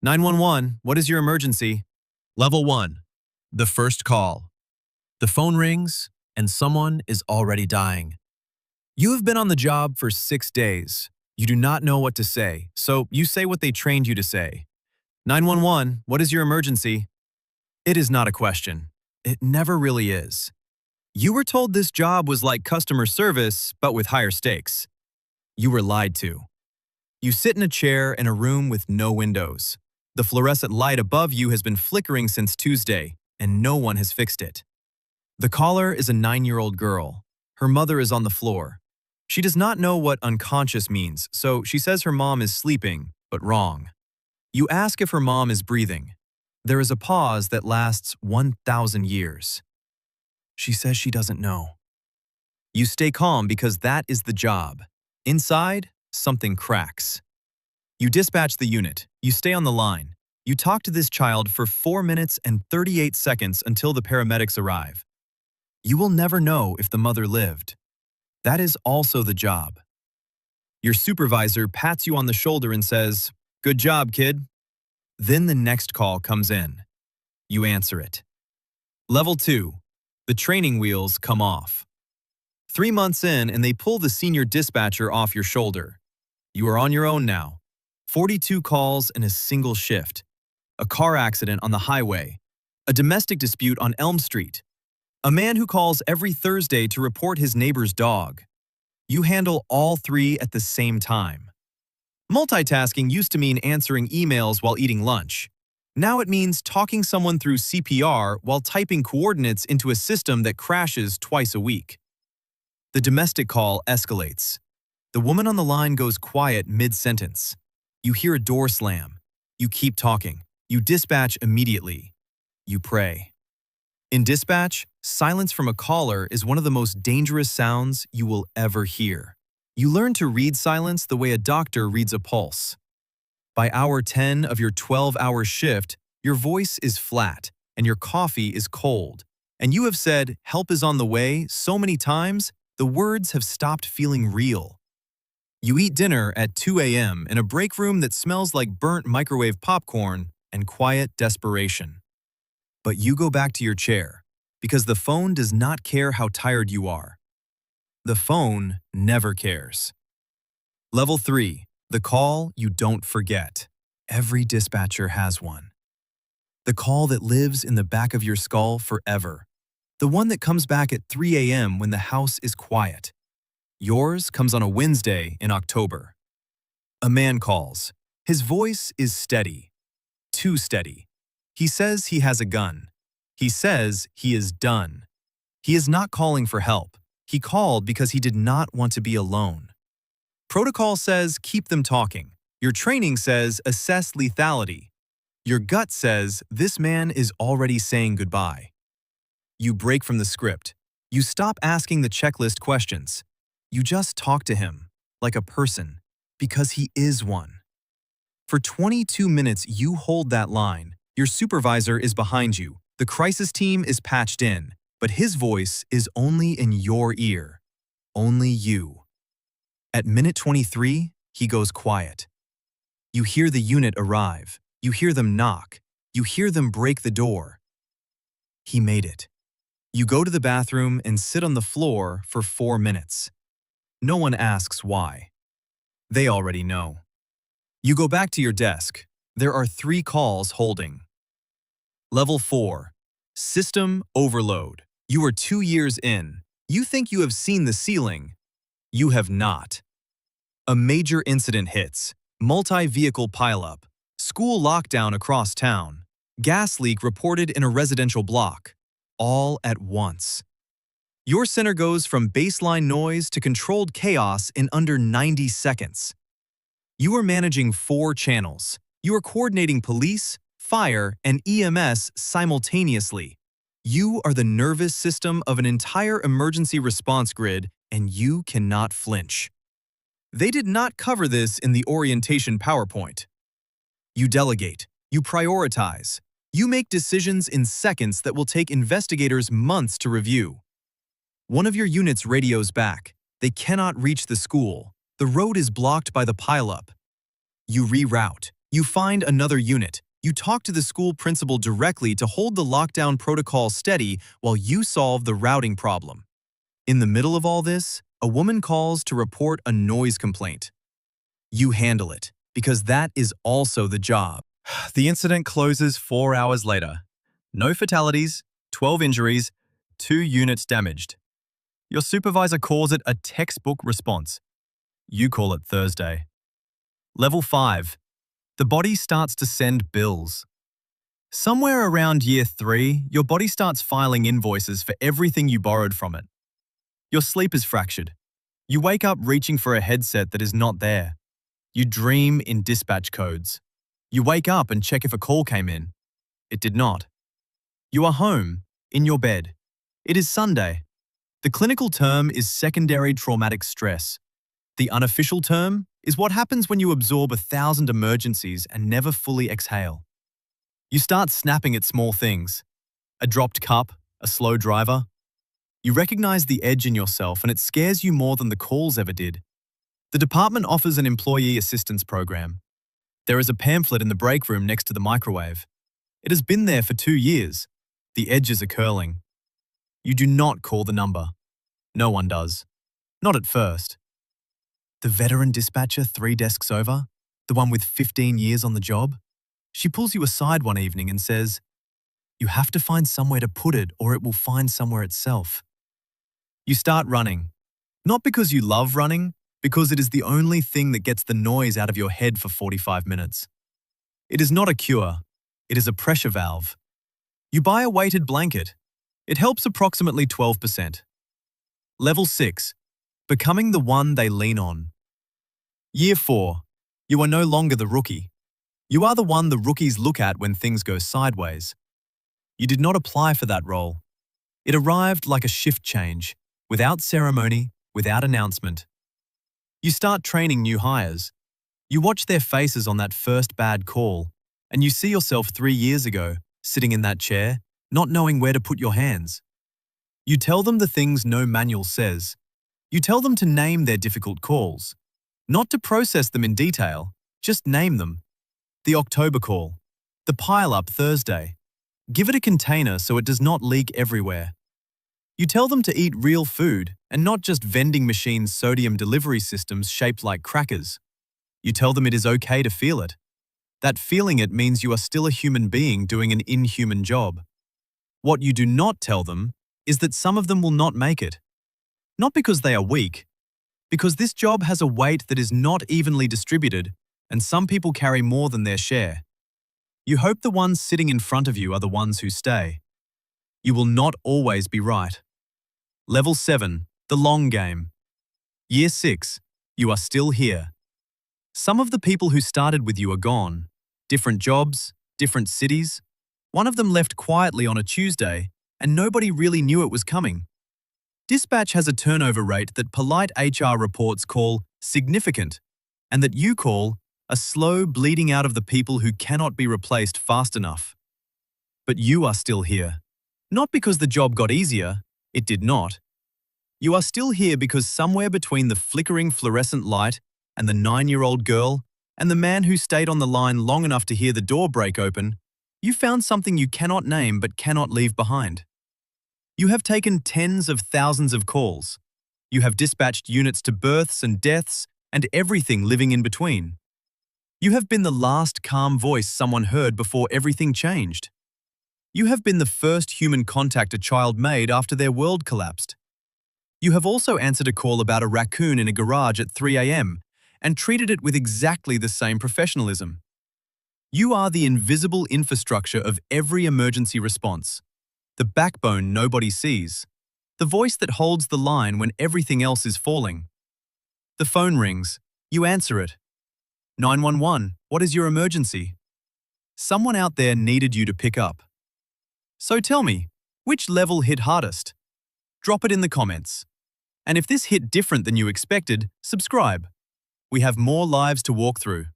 911, what is your emergency? Level 1. The first call. The phone rings, and someone is already dying. You have been on the job for 6 days. You do not know what to say, so you say what they trained you to say. 911, what is your emergency? It is not a question. It never really is. You were told this job was like customer service, but with higher stakes. You were lied to. You sit in a chair in a room with no windows. The fluorescent light above you has been flickering since Tuesday, and no one has fixed it. The caller is a 9-year-old girl. Her mother is on the floor. She does not know what unconscious means, so she says her mom is sleeping, but wrong. You ask if her mom is breathing. There is a pause that lasts 1,000 years. She says she doesn't know. You stay calm because that is the job. Inside, something cracks. You dispatch the unit. You stay on the line. You talk to this child for 4 minutes and 38 seconds until the paramedics arrive. You will never know if the mother lived. That is also the job. Your supervisor pats you on the shoulder and says, "Good job, kid." Then the next call comes in. You answer it. Level 2. The training wheels come off. 3 months in and they pull the senior dispatcher off your shoulder. You are on your own now. 42 calls in a single shift. A car accident on the highway. A domestic dispute on Elm Street. A man who calls every Thursday to report his neighbor's dog. You handle all 3 at the same time. Multitasking used to mean answering emails while eating lunch. Now it means talking someone through CPR while typing coordinates into a system that crashes twice a week. The domestic call escalates. The woman on the line goes quiet mid-sentence. You hear a door slam. You keep talking. You dispatch immediately. You pray. In dispatch, silence from a caller is one of the most dangerous sounds you will ever hear. You learn to read silence the way a doctor reads a pulse. By hour 10 of your 12-hour shift, your voice is flat and your coffee is cold. And you have said, "Help is on the way," so many times, the words have stopped feeling real. You eat dinner at 2 a.m. in a break room that smells like burnt microwave popcorn and quiet desperation. But you go back to your chair because the phone does not care how tired you are. The phone never cares. Level 3. The call you don't forget. Every dispatcher has one. The call that lives in the back of your skull forever. The one that comes back at 3 a.m. when the house is quiet. Yours comes on a Wednesday in October. A man calls. His voice is steady. Too steady. He says he has a gun. He says he is done. He is not calling for help. He called because he did not want to be alone. Protocol says keep them talking. Your training says assess lethality. Your gut says this man is already saying goodbye. You break from the script. You stop asking the checklist questions. You just talk to him, like a person, because he is one. For 22 minutes you hold that line. Your supervisor is behind you. The crisis team is patched in, but his voice is only in your ear. Only you. At minute 23, he goes quiet. You hear the unit arrive. You hear them knock. You hear them break the door. He made it. You go to the bathroom and sit on the floor for 4 minutes. No one asks why. They already know. You go back to your desk. There are 3 calls holding. Level 4. System overload. You are 2 years in. You think you have seen the ceiling. You have not. A major incident hits. Multi-vehicle pileup. School lockdown across town. Gas leak reported in a residential block. All at once. Your center goes from baseline noise to controlled chaos in under 90 seconds. You are managing 4 channels. You are coordinating police, fire, and EMS simultaneously. You are the nervous system of an entire emergency response grid, and you cannot flinch. They did not cover this in the orientation PowerPoint. You delegate. You prioritize. You make decisions in seconds that will take investigators months to review. One of your units radios back. They cannot reach the school. The road is blocked by the pileup. You reroute. You find another unit. You talk to the school principal directly to hold the lockdown protocol steady while you solve the routing problem. In the middle of all this, a woman calls to report a noise complaint. You handle it, because that is also the job. The incident closes 4 hours later. No fatalities, 12 injuries, 2 units damaged. Your supervisor calls it a textbook response. You call it Thursday. Level 5. The body starts to send bills. Somewhere around year 3, your body starts filing invoices for everything you borrowed from it. Your sleep is fractured. You wake up reaching for a headset that is not there. You dream in dispatch codes. You wake up and check if a call came in. It did not. You are home, in your bed. It is Sunday. The clinical term is secondary traumatic stress. The unofficial term is what happens when you absorb 1,000 emergencies and never fully exhale. You start snapping at small things. A dropped cup, a slow driver. You recognize the edge in yourself and it scares you more than the calls ever did. The department offers an employee assistance program. There is a pamphlet in the break room next to the microwave. It has been there for 2 years. The edges are curling. You do not call the number. No one does. Not at first. The veteran dispatcher 3 desks over, the one with 15 years on the job, she pulls you aside one evening and says, "You have to find somewhere to put it or it will find somewhere itself." You start running. Not because you love running, because it is the only thing that gets the noise out of your head for 45 minutes. It is not a cure. It is a pressure valve. You buy a weighted blanket. It helps approximately 12%. Level 6. Becoming the one they lean on. Year 4. You are no longer the rookie. You are the one the rookies look at when things go sideways. You did not apply for that role. It arrived like a shift change, without ceremony, without announcement. You start training new hires. You watch their faces on that first bad call, and you see yourself 3 years ago, sitting in that chair, not knowing where to put your hands. You tell them the things no manual says. You tell them to name their difficult calls. Not to process them in detail, just name them. The October call. The pile-up Thursday. Give it a container so it does not leak everywhere. You tell them to eat real food and not just vending machine sodium delivery systems shaped like crackers. You tell them it is okay to feel it. That feeling it means you are still a human being doing an inhuman job. What you do not tell them is that some of them will not make it. Not because they are weak, because this job has a weight that is not evenly distributed and some people carry more than their share. You hope the ones sitting in front of you are the ones who stay. You will not always be right. Level 7. The long game. Year 6. You are still here. Some of the people who started with you are gone. Different jobs, different cities. One of them left quietly on a Tuesday, and nobody really knew it was coming. Dispatch has a turnover rate that polite HR reports call significant, and that you call a slow bleeding out of the people who cannot be replaced fast enough. But you are still here. Not because the job got easier, it did not. You are still here because somewhere between the flickering fluorescent light and the 9-year-old girl and the man who stayed on the line long enough to hear the door break open, you found something you cannot name but cannot leave behind. You have taken tens of thousands of calls. You have dispatched units to births and deaths and everything living in between. You have been the last calm voice someone heard before everything changed. You have been the first human contact a child made after their world collapsed. You have also answered a call about a raccoon in a garage at 3 a.m. and treated it with exactly the same professionalism. You are the invisible infrastructure of every emergency response, the backbone nobody sees, the voice that holds the line when everything else is falling. The phone rings. You answer it. 911, what is your emergency? Someone out there needed you to pick up. So tell me, which level hit hardest? Drop it in the comments. And if this hit different than you expected, subscribe. We have more lives to walk through.